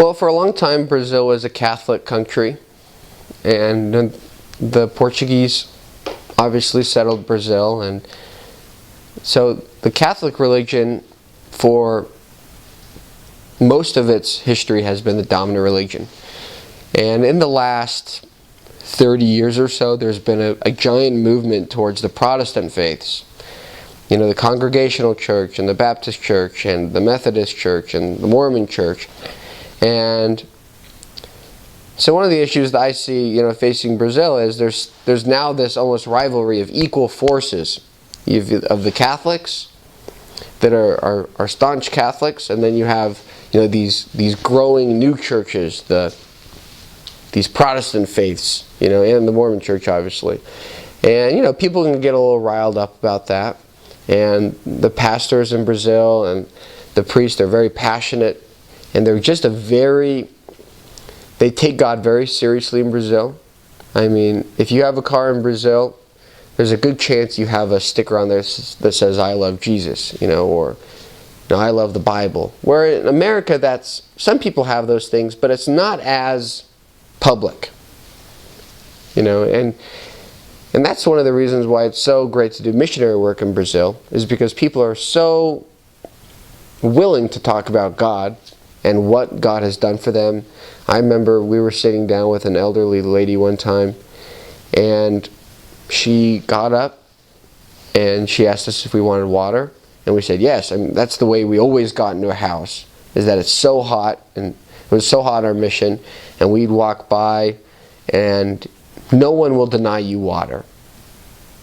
Well, for a long time, Brazil was a Catholic country, and the Portuguese obviously settled Brazil, and so the Catholic religion for most of its history has been the dominant religion. And in the last 30 years or so, there's been a giant movement towards the Protestant faiths. You know, the Congregational Church and the Baptist Church and the Methodist Church and the Mormon Church. And so one of the issues that I see, you know, facing Brazil is there's now this almost rivalry of equal forces. Of the Catholics that are staunch Catholics, and then you have, you know, these growing new churches, these Protestant faiths, you know, and the Mormon Church, obviously. And, you know, people can get a little riled up about that. And the pastors in Brazil and the priests are very passionate, and they're just they take God very seriously in Brazil. I mean, if you have a car in Brazil, there's a good chance you have a sticker on there that says, "I love Jesus," you know, or, you know, "I love the Bible." Where in America, some people have those things, but it's not as public, you know, and that's one of the reasons why it's so great to do missionary work in Brazil, is because people are so willing to talk about God and what God has done for them. I remember we were sitting down with an elderly lady one time, and she got up and she asked us if we wanted water, and we said yes. I mean, that's the way we always got into a house, is that it's so hot, and it was so hot on our mission, and we'd walk by and no one will deny you water.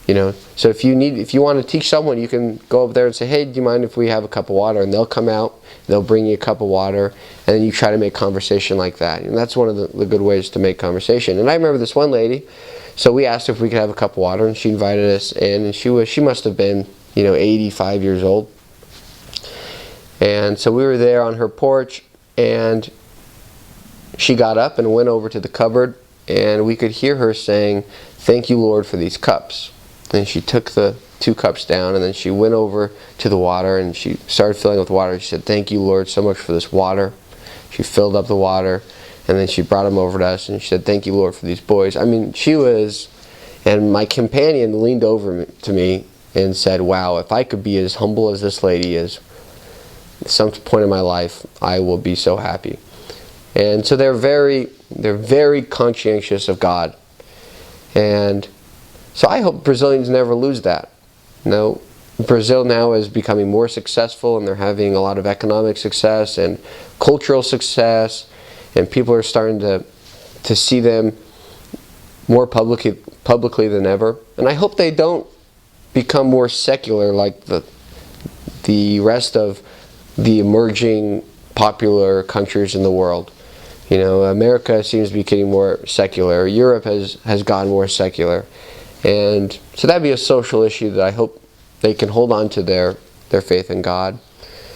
You know, so if you want to teach someone, you can go up there and say, "Hey, do you mind if we have a cup of water?" And they'll come out, they'll bring you a cup of water, and then you try to make conversation like that. And that's one of the good ways to make conversation. And I remember this one lady, so we asked her if we could have a cup of water, and she invited us in, and she must have been, you know, 85 years old. And so we were there on her porch, and she got up and went over to the cupboard, and we could hear her saying, "Thank you, Lord, for these cups." And she took the 2 cups down, and then she went over to the water, and she started filling up the water. She said, "Thank you, Lord, so much for this water." She filled up the water, and then she brought them over to us, and she said, "Thank you, Lord, for these boys." I mean, and my companion leaned over to me and said, "Wow, if I could be as humble as this lady is, at some point in my life, I will be so happy." And so they're very conscientious of God. And so I hope Brazilians never lose that. No, Brazil now is becoming more successful, and they're having a lot of economic success and cultural success, and people are starting to see them more publicly than ever. And I hope they don't become more secular like the rest of the emerging popular countries in the world. You know, America seems to be getting more secular. Europe has gone more secular. And so that'd be a social issue that I hope they can hold on to their faith in God.